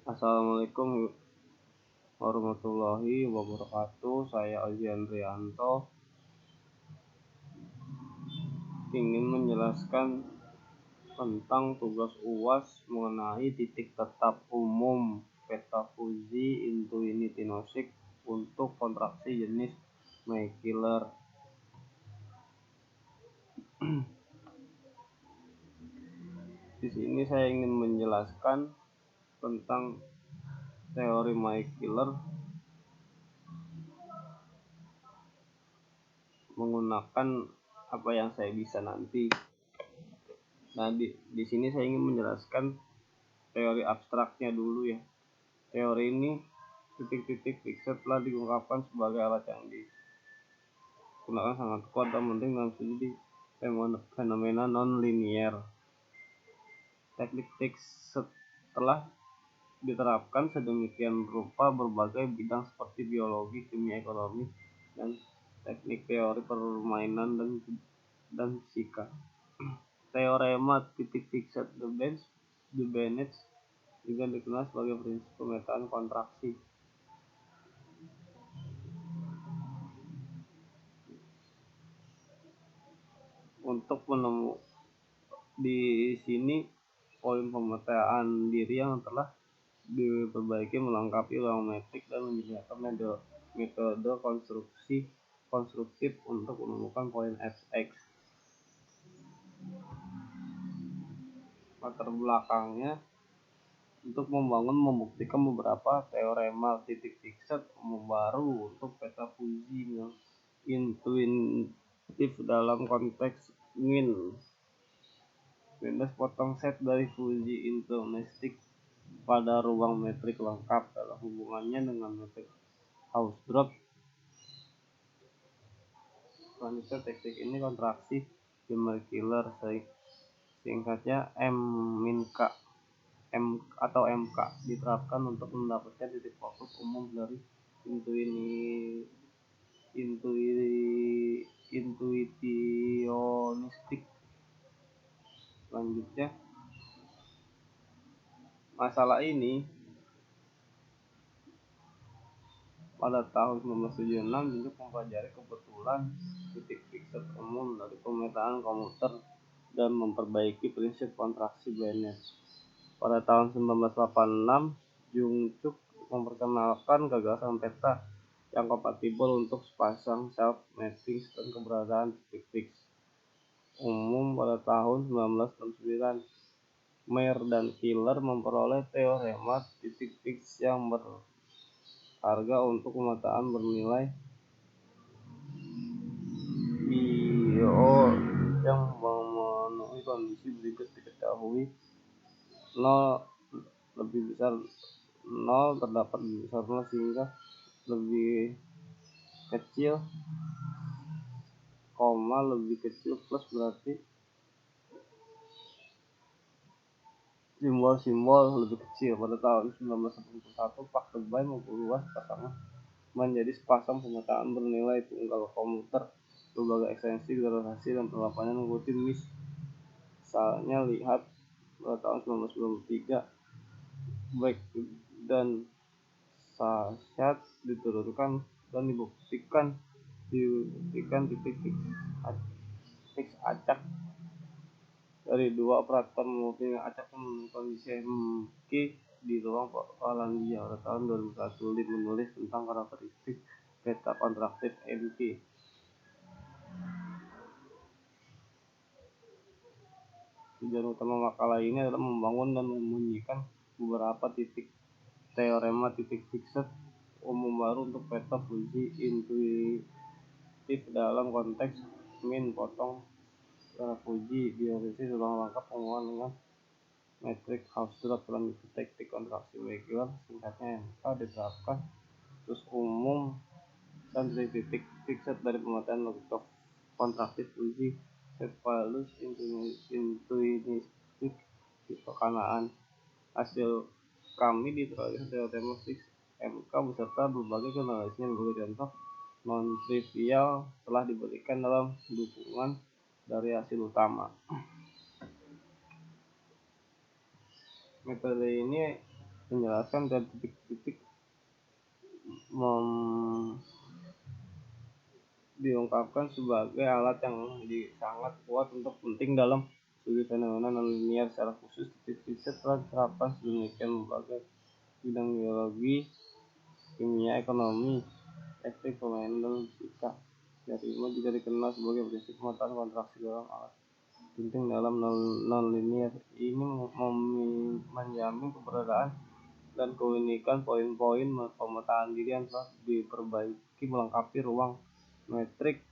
Assalamualaikum warahmatullahi wabarakatuh. Saya Alji Andrianto ingin menjelaskan tentang tugas UAS mengenai titik tetap umum peta Fuji Intuinity Nosik untuk kontraksi jenis Maykiller. Di sini saya ingin menjelaskan tentang teori Maykiller menggunakan apa yang saya bisa nanti. Nah, di sini saya ingin menjelaskan teori abstraknya dulu ya. Teori ini titik-titik fixed telah diungkapkan sebagai alat yang digunakan sangat kuat dan penting dalam studi fenomena non-linear. Teknik fixed telah diterapkan sedemikian rupa berbagai bidang seperti biologi, kimia, ekonomi, dan teknik teori permainan dan fisika. Teorema titik fixed de Banach juga dikenal sebagai prinsip pemetaan kontraksi. Untuk di sini poin pemetaan diri yang telah diperbaiki melengkapi ruang metrik dan menyediakan metode konstruktif untuk menemukan poin fx. Latar belakangnya untuk membuktikan beberapa teorema titik fixed umum baru untuk peta Fuji yang intuitif dalam konteks min potong set dari Fuji intuitif pada ruang metrik lengkap dalam hubungannya dengan metrik Hausdorff. Selanjutnya teknik ini kontraksi de Maykiller, singkatnya M-K atau MK, diterapkan untuk mendapatkan titik fokus umum dari intuitionistik. Selanjutnya, masalah ini pada tahun 1976 Junjuk mempelajari kebetulan titik fixed umum dari pemetaan komuter dan memperbaiki prinsip kontraksi Banach. Pada tahun 1986, Junjuk memperkenalkan gagasan peta yang kompatibel untuk sepasang self-mapping dan keberadaan titik fixed umum. Pada tahun 1969, Mayer dan Killer memperoleh teorema titik fixed yang berharga untuk pemetaan bernilai yang memenuhi kondisi berikut diketahui 0 lebih besar 0 terdapat lebih besar 0 sehingga lebih kecil, lebih kecil plus berarti simbol-simbol lebih kecil. Pada tahun 1981, Pak Debye memperluas pasangan menjadi sepasang pemetaan bernilai tunggal komuter berbagai ekstensi, generasi, dan penerapannya mengikuti misalnya lihat pada tahun 1993 Beck dan Sachat diturunkan dan dibuktikan titik fix acak dari dua operator memiliki acak memenuhi kondisi MK di ruang Polandia. Pada tahun 2001 Lee menulis tentang karakteristik peta kontraktif MK. Tujuan utama makalah ini adalah membangun dan membunyikan beberapa titik teorema titik fixed umum baru untuk peta Fuji intuitif dalam konteks min potong Fuji diorientasi ruang lengkap hubungan dengan metrik Hausdorff. Selanjutnya teknik kontraksi Maykiller, singkatnya MK, diterapkan terus umum dan titik fixed dari pemetaan logika kontraktif Fuji Cephalus intuitionistik di pekanaan. Hasil kami diterapkan teorema fix MK beserta berbagai generasinya. Berbagai contoh non-trivial telah diberikan dalam dukungan dari hasil utama. Metode ini menjelaskan dan titik-titik diungkapkan sebagai alat yang sangat kuat untuk penting dalam studi fenomena nonlinear. Secara khusus, titik fixed telah diterapkan sedemikian berbagai bidang biologi, kimia, ekonomi, teknik, permainan, dan fisika. Teori juga dikenal sebagai prinsip pemetaan kontraksi dalam alat penting dalam nonlinear. Ini menjamin keberadaan dan keunikan poin-poin pemetaan diri yang telah diperbaiki, melengkapi ruang metrik,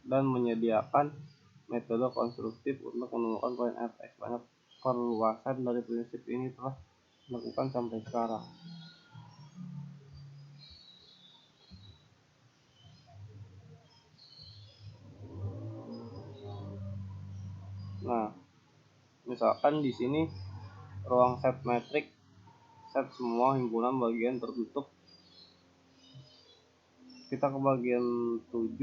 dan menyediakan metode konstruktif untuk menemukan poin fx. Banyak perluasan dari prinsip ini telah dilakukan sampai sekarang. Nah, misalkan di sini ruang set metrik, set semua himpunan bagian tertutup. Kita ke bagian 7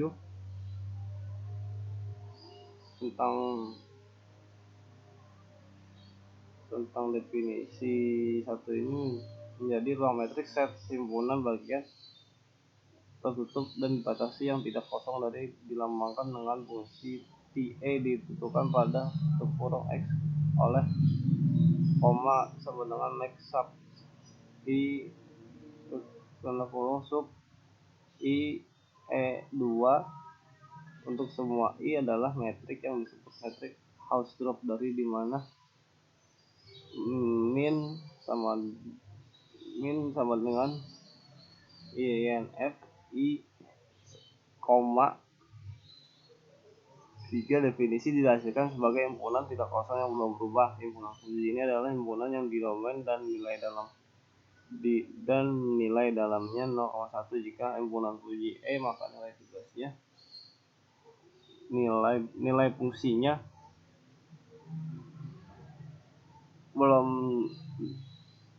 tentang definisi satu ini. Menjadi ruang metrik set himpunan bagian tertutup dan dibatasi yang tidak kosong dari dilambangkan dengan fungsi TA ditentukan pada kurung X oleh koma sama dengan max sub I kurung sub I E2 untuk semua I adalah metrik yang disebut metrik Hausdorff, dari dimana min sama dengan INF I, 3 definisi dihasilkan sebagai himpunan tidak kosong yang belum berubah. Himpunan fungsi ini adalah himpunan yang didomain dan nilai dalamnya 0,1. Jika himpunan fungsi E, maka nilai tugasnya nilai fungsinya belum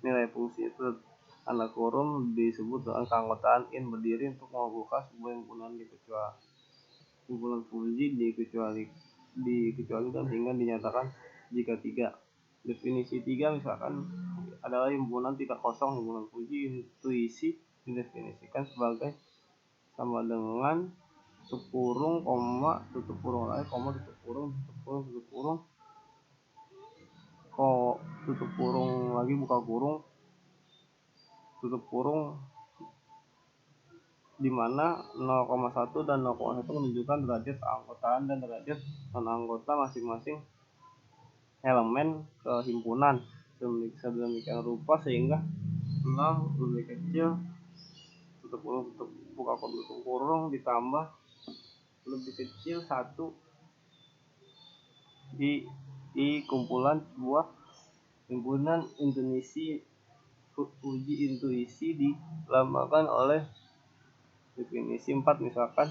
nilai fungsi itu tanda kurung disebut dengan keanggotaan in berdiri untuk membuka sebuah himpunan himpunan fungsi dikecualikan hingga dinyatakan jika 3. Definisi 3 misalkan adalah himpunan tidak kosong. Himpunan fungsi intuisi didefinisikan sebagai sama dengan tutup kurung, koma, tutup kurung lagi, koma, tutup kurung, tutup kurung lagi, buka kurung, tutup kurung, di mana 0,1 dan 0,1 menunjukkan derajat keanggotaan dan derajat non-anggota masing-masing elemen kehimpunan sedemikian rupa sehingga 0 lebih kecil tutup buka kurung, tutup kurung ditambah lebih kecil 1 di kumpulan sebuah himpunan uji intuisi dilambangkan oleh definisi 4. Misalkan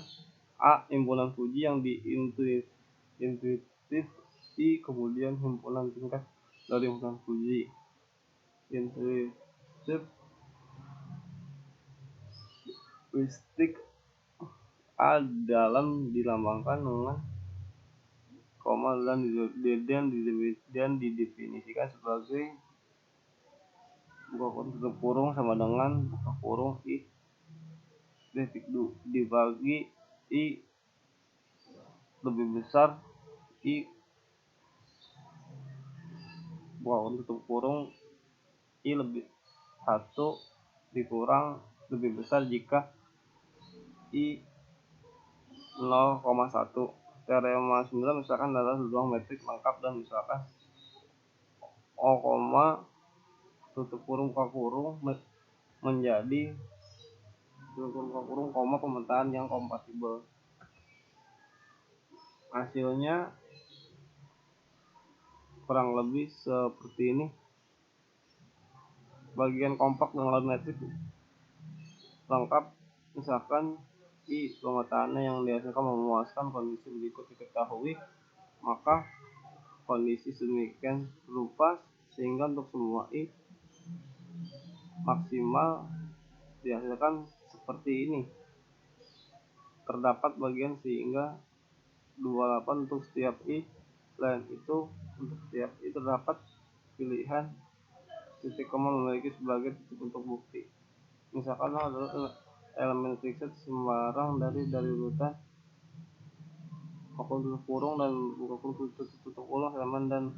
A, himpunan Fuji yang intuitif I, kemudian himpunan tingkat dari himpunan Fuji intuitif listik A dalam dilambangkan dengan koma dan didefinisikan sebagai buka kurung tutup kurung sama dengan buka kurung I detik dibagi I lebih besar I buka kurung tutup kurung I lebih 1 dikurang lebih besar jika I 0,1. Teorema 9 misalkan adalah ruang metrik lengkap dan misalkan O, tutup kurung buka kurung menjadi tutup kurung buka kurung koma pemetaan yang kompatibel. Hasilnya kurang lebih seperti ini. Bagian kompak dengan metrik lengkap misalkan I pemetaannya yang dihasilkan memuaskan kondisi berikut diketahui, maka kondisi sedemikian rupa sehingga untuk semua I maksimal dihasilkan seperti ini. Terdapat bagian sehingga 28 untuk setiap I. Selain itu, untuk setiap I terdapat pilihan titik koma memiliki sebagai titik untuk bukti. Misalkan adalah elemen fixed sembarang dari urutan tutup kurung dan buka kurung tutup kurung elemen dan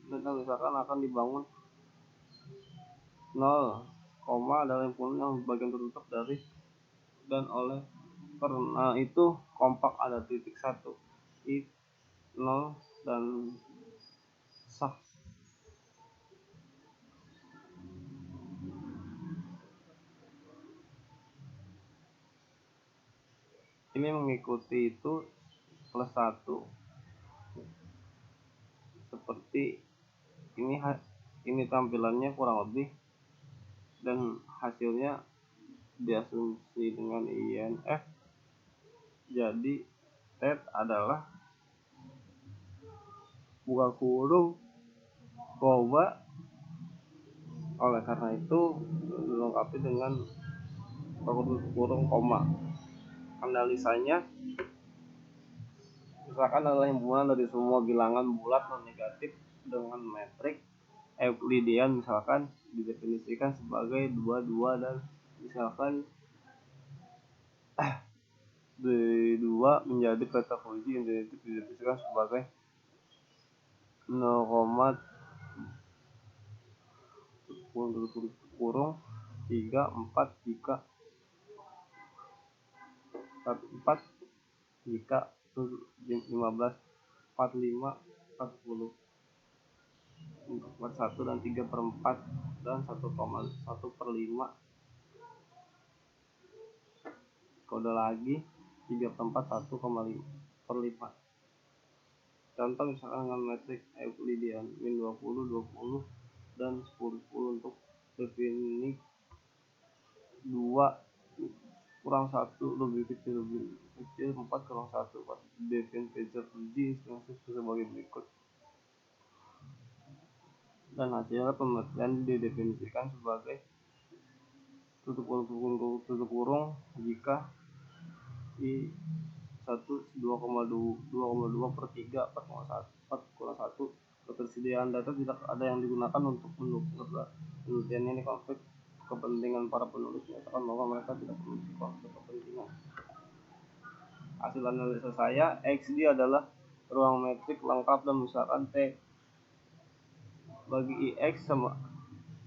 misalkan akan dibangun 0, dari kurung yang bagian tertutup dari dan oleh karena itu kompak ada titik 1 i 0 dan sah. Ini mengikuti itu plus 1 seperti ini tampilannya kurang lebih, dan hasilnya diasumsi dengan INF. Jadi TET adalah buka kurung koma, oleh karena itu dilengkapi dengan tutup kurung koma. Analisanya misalkan adalah himpunan dari semua bilangan bulat non negatif dengan metrik Euclidean, misalkan didefinisikan sebagai 22 dan misalkan 2 menjadi peta Fuji yang didefinisikan sebagai 0, kurung 3, 4 jika 4 jika 15, 45, 40, 41 dan 3/4 dan 1,1/5. Kode lagi 3/4 1,5/5. Contoh misalkan dengan metrik Euclidean min 20, 20 dan 10, 10 untuk definisi 2 kurang 1 lebih kecil 4 kurang 1. Definisi Fuji sebagai berikut. Dan hasilnya pemetaan didefinisikan sebagai tutup kurung jika I 2,2/3 4,1. Ketersediaan data tidak ada yang digunakan untuk mendukung penelitian ini. Konflik kepentingan para penulis menyatakan bahwa mereka tidak memiliki konflik kepentingan. Hasil analisa saya, XD adalah ruang metrik lengkap dan misalkan T bagi IX sama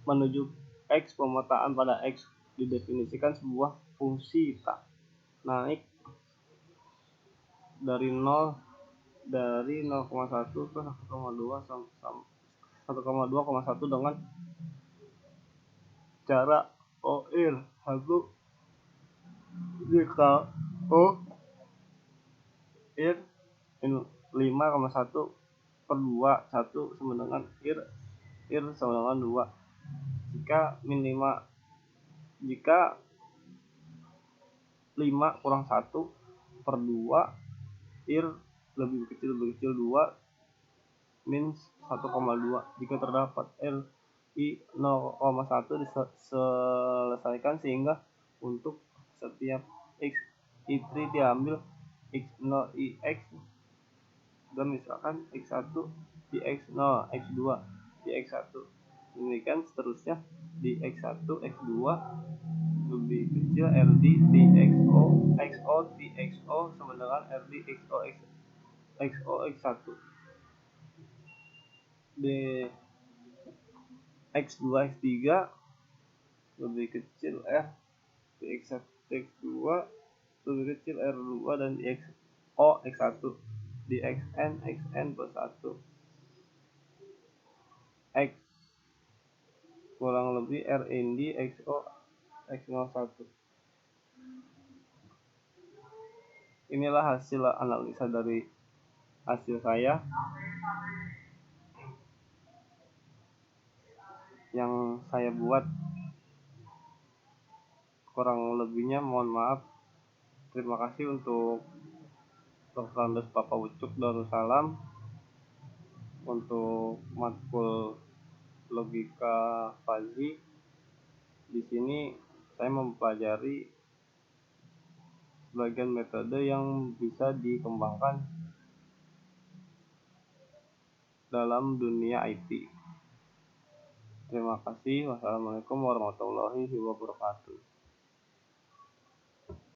menuju X, pemetaan pada X didefinisikan sebuah fungsi tak naik dari 0,1 ke 1,2,1 dengan cara OIR 1 jika OIR 5,1/2 1 sama dengan IR sama dengan 2. Jika min 5 jika 5 kurang 1/2 IR lebih kecil 2 min 1,2. Jika terdapat RI 0,1 diselesaikan sehingga untuk setiap X I3 diambil X0 IX dan misalkan X1 di X0, X2 di X1, demikian seterusnya di X1, X2 lebih kecil RD di XO, XO di XO sama dengan RD XO X1 di X2, X3 lebih kecil R di X1, X2 lebih kecil R2 dan di XO X1 di XN plus 1 X kurang lebih RND XO X01. Inilah hasil analisa dari hasil saya yang saya buat. Kurang lebihnya mohon maaf. Terima kasih untuk Dr. Andes Papa Ucuk Darussalam untuk matkul logika Fuzzy. Di sini saya mempelajari sebagian metode yang bisa dikembangkan dalam dunia IT. Terima kasih. Wassalamualaikum warahmatullahi wabarakatuh.